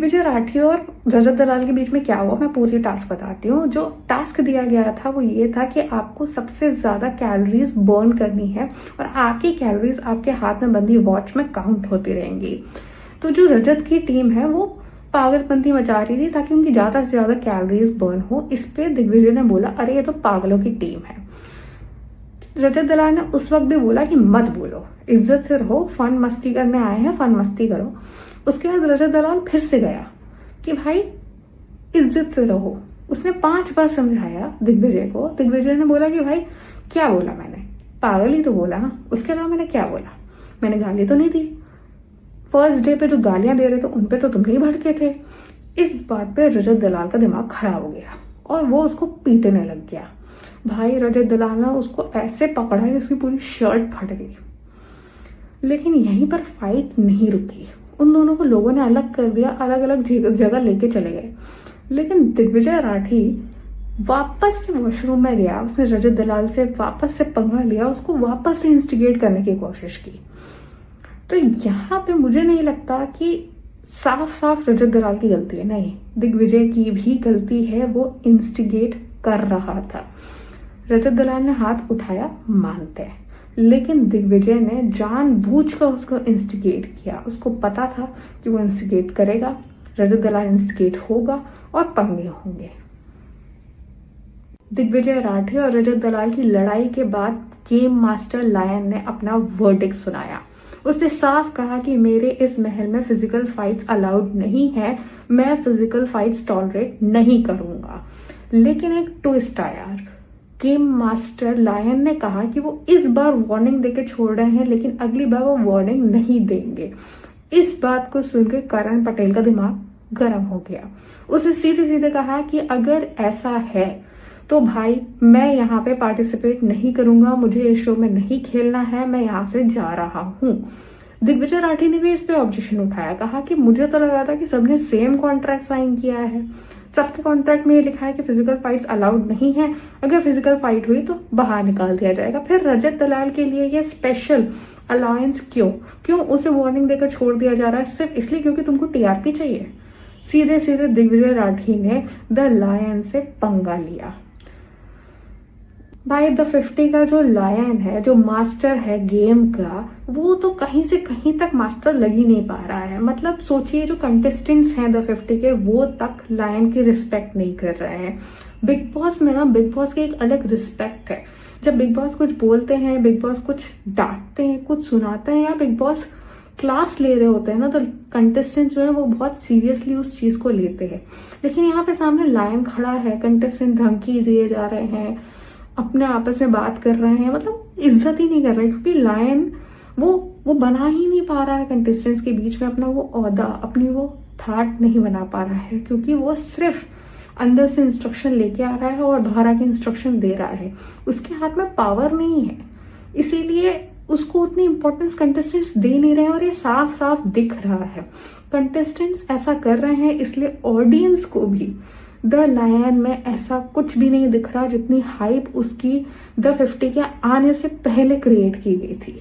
दिग्विजय राठी और रजत दलाल के बीच में क्या हुआ, मैं पूरी टास्क बताती हूँ। जो टास्क दिया गया था वो ये था कि आपको सबसे ज्यादा कैलोरीज बर्न करनी है और आपकी कैलोरीज आपके हाथ में बंधी वॉच में काउंट होती रहेंगी। तो जो रजत की टीम है वो पागलपंती मचा रही थी ताकि उनकी ज्यादा से ज्यादा कैलोरीज बर्न हो। इस पे दिग्विजय ने बोला, अरे ये तो पागलों की टीम है। रजत दलाल ने उस वक्त भी बोला कि मत बोलो, इज्जत से रहो, फन मस्ती करने आए हैं, फन मस्ती करो। उसके बाद रजत दलाल फिर से गया कि भाई इज्जत से रहो। उसने 5 बार समझाया दिग्विजय को। दिग्विजय ने बोला कि भाई क्या बोला मैंने, पागल ही तो बोला ना, उसके अलावा मैंने क्या बोला, मैंने गाली तो नहीं दी। फर्स्ट डे पे जो गालियां दे रहे थे उनपे तो तुम ही भड़के थे। इस बात पे रजत दलाल का दिमाग खराब हो गया और वो उसको पीटने लग गया। भाई रजत दलाल ने उसको ऐसे पकड़ा कि उसकी पूरी शर्ट फट गई। लेकिन यहीं पर फाइट नहीं रुकी, उन दोनों को लोगों ने अलग कर दिया, अलग अलग जगह लेके चले गए। लेकिन दिग्विजय राठी वापस से वॉशरूम में गया, उसने रजत दलाल से वापस से पंगा लिया, उसको वापस से इंस्टिगेट करने की कोशिश की। तो यहाँ पे मुझे नहीं लगता कि साफ साफ रजत दलाल की गलती है, नहीं, दिग्विजय की भी गलती है, वो इंस्टिगेट कर रहा था। रजत दलाल ने हाथ उठाया, मानते हैं, लेकिन दिग्विजय ने जानबूझकर उसको इंस्टिगेट किया। उसको पता था कि वो इंस्टिगेट करेगा, रजत दलाल इंस्टिगेट होगा और पंगे होंगे। दिग्विजय राठी और रजत दलाल की लड़ाई के बाद गेम मास्टर लायन ने अपना वर्डिक्ट सुनाया। उसने साफ कहा कि मेरे इस महल में फिजिकल फाइट्स अलाउड नहीं है, मैं फिजिकल फाइट्स टॉलरेट नहीं करूंगा। लेकिन एक ट्विस्ट आया, गेम मास्टर लायन ने कहा कि वो इस बार वार्निंग देके छोड़ रहे हैं, लेकिन अगली बार वो वार्निंग नहीं देंगे। इस बात को सुनकर करण पटेल का दिमाग गर्म हो गया। उसने सीधे सीधे कहा कि अगर ऐसा है तो भाई मैं यहाँ पे पार्टिसिपेट नहीं करूंगा, मुझे इस शो में नहीं खेलना है, मैं यहाँ से जा रहा हूँ। दिग्विजय राठी ने भी इस पे ऑब्जेक्शन उठाया, कहा कि मुझे तो लगा था कि सबने सेम कॉन्ट्रैक्ट साइन किया है, सबके कॉन्ट्रैक्ट में ये लिखा है कि फिजिकल फाइट्स अलाउड नहीं है, अगर फिजिकल फाइट हुई तो बाहर निकाल दिया जाएगा। फिर रजत दलाल के लिए ये स्पेशल अलायंस क्यों उसे वार्निंग देकर छोड़ दिया जा रहा है, सिर्फ इसलिए क्योंकि तुमको टीआरपी चाहिए। सीधे सीधे दिग्विजय राठी ने द लायन से पंगा लिया। भाई द 50 का जो लायन है, जो मास्टर है गेम का, वो तो कहीं से कहीं तक मास्टर लग ही नहीं पा रहा है। मतलब सोचिए जो कंटेस्टेंट्स हैं द 50 के, वो तक लायन की रिस्पेक्ट नहीं कर रहे हैं। बिग बॉस में ना, बिग बॉस की एक अलग रिस्पेक्ट है। जब बिग बॉस कुछ बोलते हैं, बिग बॉस कुछ डांटते हैं, कुछ सुनाते हैं या बिग बॉस क्लास ले रहे होते हैं ना, तो कंटेस्टेंट्स जो है वो बहुत सीरियसली उस चीज को लेते हैं। लेकिन यहाँ पे सामने लायन खड़ा है, कंटेस्टेंट धमकी दिए जा रहे हैं, अपने आपस में बात कर रहे हैं, मतलब इज्जत ही नहीं कर रहे, क्योंकि लायन वो बना ही नहीं पा रहा है कंटेस्टेंट्स के बीच में अपना वो ओहदा, अपनी वो ठाट नहीं बना पा रहा है, क्योंकि वो सिर्फ अंदर से इंस्ट्रक्शन लेके आ रहा है और बाहर आके इंस्ट्रक्शन दे रहा है। उसके हाथ में पावर नहीं है, इसीलिए उसको उतनी इंपॉर्टेंस कंटेस्टेंट्स दे नहीं रहे हैं और ये साफ साफ दिख रहा है। कंटेस्टेंट्स ऐसा कर रहे हैं इसलिए ऑडियंस को भी द लायन में ऐसा कुछ भी नहीं दिख रहा जितनी हाइप उसकी द 50 के आने से पहले क्रिएट की गई थी।